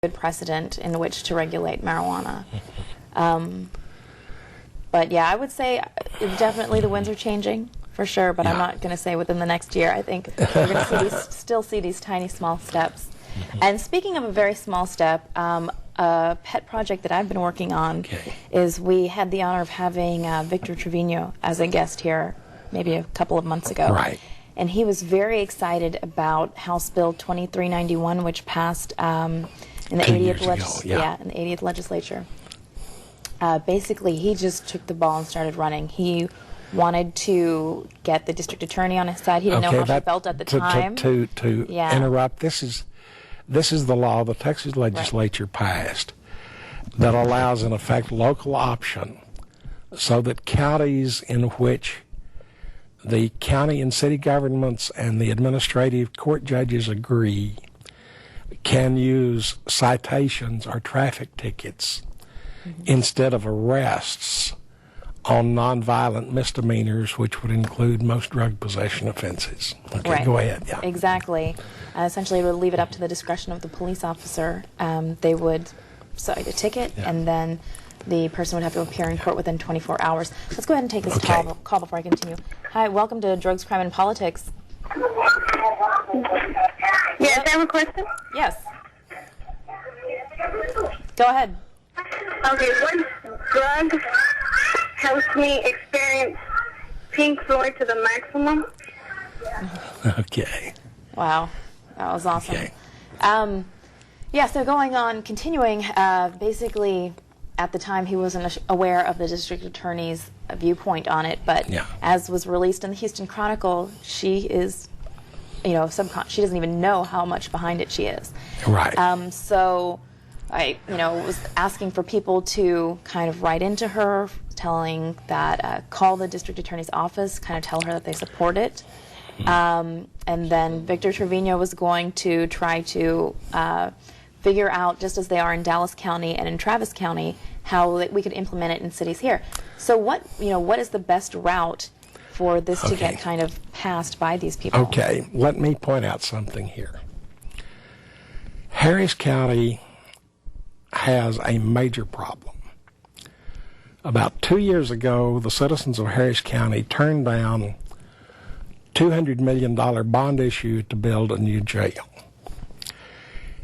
good precedent in which to regulate marijuana. But yeah, I would say definitely the winds are changing for sure, but I'm not going to say within the next year. I think we're going to still see these tiny, small steps. And speaking of a very small step, a pet project that I've been working on is we had the honor of having Victor Trevino as a guest here maybe a couple of months ago. Right. And he was very excited about House Bill 2391, which passed in the 80th in the 80th legislature. Basically, he just took the ball and started running. He wanted to get the district attorney on his side. He didn't know how she felt at the time. To interrupt, this is the law the Texas legislature passed that allows, in effect, local option so that counties in which the county and city governments and the administrative court judges agree can use citations or traffic tickets instead of arrests on nonviolent misdemeanors, which would include most drug possession offenses. Okay, go ahead. Yeah. Exactly. Essentially, it would leave it up to the discretion of the police officer. They would cite a ticket, and then the person would have to appear in court within 24 hours. Let's go ahead and take this call before I continue. Hi, welcome to Drugs, Crime, and Politics. Yes, I have a question. Yes. Go ahead. Okay, what drug helps me experience Pink Floyd to the maximum? Okay. Wow, that was awesome. Okay. Yeah, so continuing, basically, at the time he wasn't aware of the district attorney's viewpoint on it, but as was released in the Houston Chronicle, she is, she doesn't even know how much behind it she is. Right. So I, was asking for people to kind of write into her, telling that call the district attorney's office, kind of tell her that they support it. And then Victor Trevino was going to try to figure out, just as they are in Dallas County and in Travis County, how we could implement it in cities here. So what is the best route for this to get kind of passed by these people? Okay, let me point out something here. Harris County has a major problem. About 2 years ago, the citizens of Harris County turned down $200 million bond issue to build a new jail.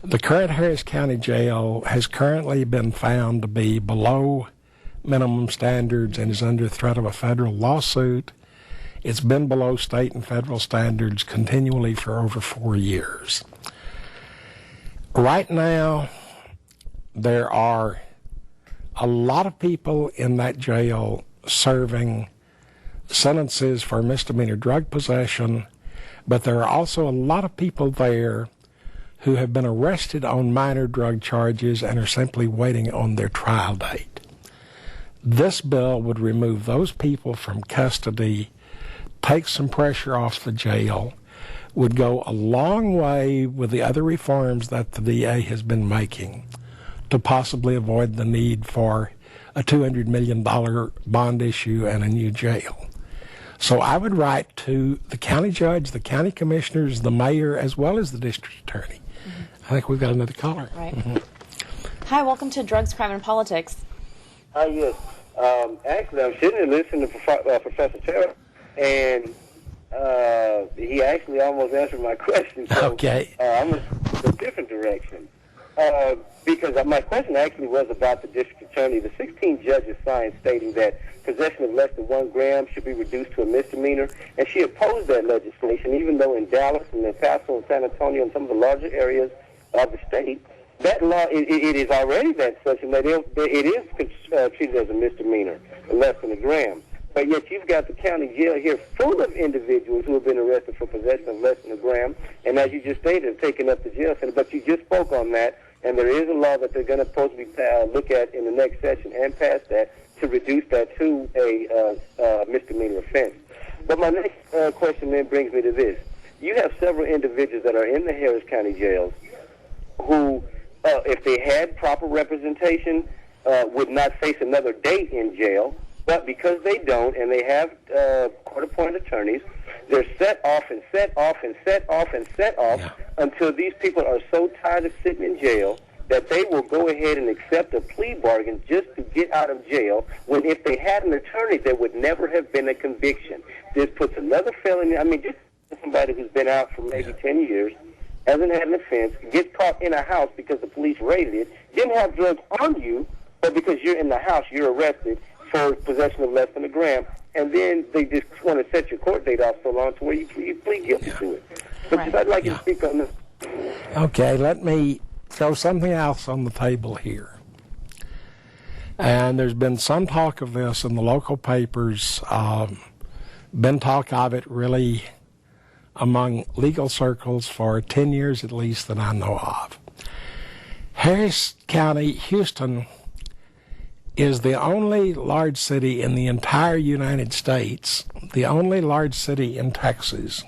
The current Harris County jail has currently been found to be below minimum standards and is under threat of a federal lawsuit. It's been below state and federal standards continually for over 4 years. Right now, there are a lot of people in that jail serving sentences for misdemeanor drug possession, but there are also a lot of people there who have been arrested on minor drug charges and are simply waiting on their trial date. This bill would remove those people from custody, take some pressure off the jail, would go a long way with the other reforms that the DA has been making to possibly avoid the need for a $200 million bond issue and a new jail. So I would write to the county judge, the county commissioners, the mayor, as well as the district attorney. I think we've got another caller. Right. Hi, welcome to Drugs, Crime, and Politics. Hi, yes. Actually, I'm sitting and listening to Professor Terrell, and he actually almost answered my question. So, I'm in a different direction. Because my question actually was about the district attorney. The 16 judges signed stating that possession of less than 1 gram should be reduced to a misdemeanor, and she opposed that legislation, even though in Dallas and El Paso and San Antonio and some of the larger areas of the state, that law, it is already that such that it is treated as a misdemeanor, less than 1 gram. But yet you've got the county jail here full of individuals who have been arrested for possession of less than 1 gram, and as you just stated, have taken up the jail center. But you just spoke on that, and there is a law that they're going to supposedly look at in the next session and pass that to reduce that to a misdemeanor offense. But my next question then brings me to this. You have several individuals that are in the Harris County jails who, if they had proper representation, would not face another day in jail, but because they don't and they have court-appointed attorneys, they're set off and set off and set off and set off until these people are so tired of sitting in jail that they will go ahead and accept a plea bargain just to get out of jail, when if they had an attorney, there would never have been a conviction. This puts another felony, I mean, just somebody who's been out for maybe 10 years, hasn't had an offense, gets caught in a house because the police raided it, didn't have drugs on you, but because you're in the house, you're arrested for possession of less than a gram, and then they just want to set your court date off so long to where you plead guilty to it. So I'd like you to speak on this. Okay, let me throw something else on the table here. And there's been some talk of this in the local papers, been talk of it really among legal circles for 10 years at least that I know of. Harris County, Houston, is the only large city in the entire United States, the only large city in Texas,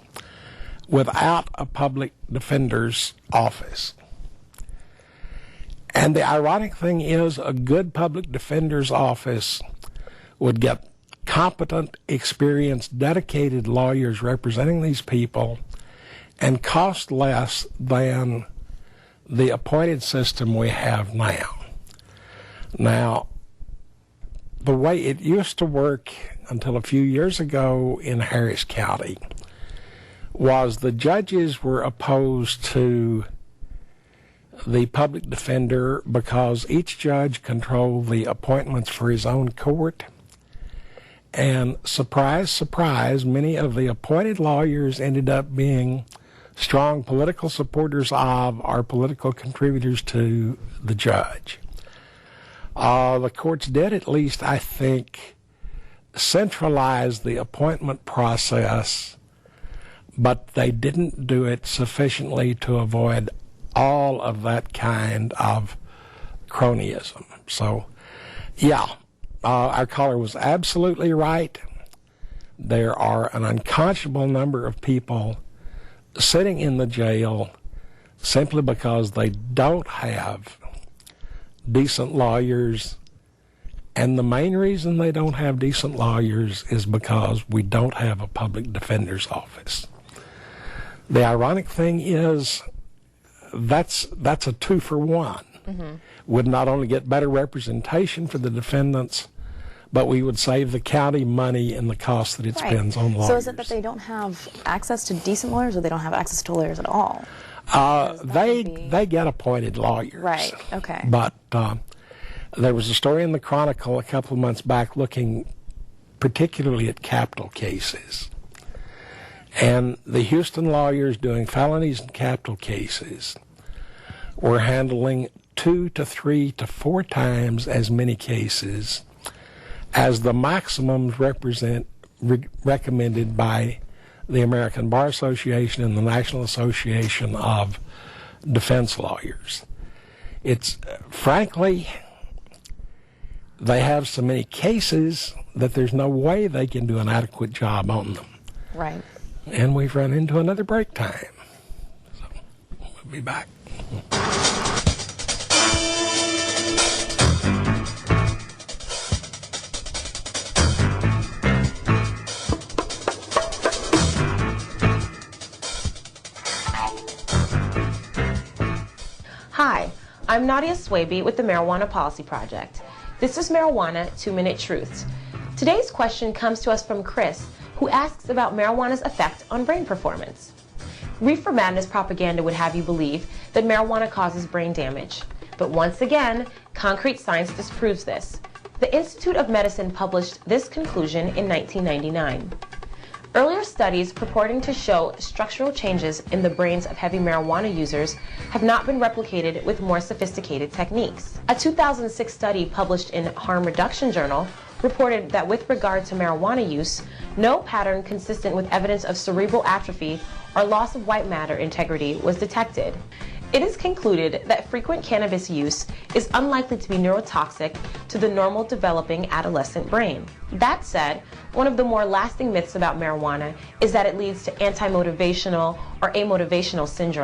without a public defender's office. And the ironic thing is, a good public defender's office would get competent, experienced, dedicated lawyers representing these people and cost less than the appointed system we have now. Now, the way it used to work until a few years ago in Harris County was the judges were opposed to the public defender because each judge controlled the appointments for his own court. And surprise, surprise, many of the appointed lawyers ended up being strong political supporters of or political contributors to the judge. The courts did, at least I think, centralize the appointment process, but they didn't do it sufficiently to avoid all of that kind of cronyism. So, yeah, our caller was absolutely right. There are an unconscionable number of people sitting in the jail simply because they don't have decent lawyers, and the main reason they don't have decent lawyers is because we don't have a public defender's office. The ironic thing is that's a 2-for-1. Mm-hmm. Would not only get better representation for the defendants, but we would save the county money and the cost that it spends on lawyers. So is it that they don't have access to decent lawyers, or they don't have access to lawyers at all? They get appointed lawyers. Right, okay. But there was a story in the Chronicle a couple of months back looking particularly at capital cases. And the Houston lawyers doing felonies and capital cases were handling 2 to 3 to 4 times as many cases as the maximums recommended by the American Bar Association and the National Association of Defense Lawyers. It's, frankly, they have so many cases that there's no way they can do an adequate job on them. Right. And we've run into another break time. So we'll be back. Hi, I'm Nadia Swaby with the Marijuana Policy Project. This is Marijuana 2-Minute Truths. Today's question comes to us from Chris, who asks about marijuana's effect on brain performance. Reefer Madness propaganda would have you believe that marijuana causes brain damage. But once again, concrete science disproves this. The Institute of Medicine published this conclusion in 1999. Earlier studies purporting to show structural changes in the brains of heavy marijuana users have not been replicated with more sophisticated techniques. A 2006 study published in Harm Reduction Journal reported that with regard to marijuana use, no pattern consistent with evidence of cerebral atrophy or loss of white matter integrity was detected. It is concluded that frequent cannabis use is unlikely to be neurotoxic to the normal developing adolescent brain. That said, one of the more lasting myths about marijuana is that it leads to anti-motivational or amotivational syndrome.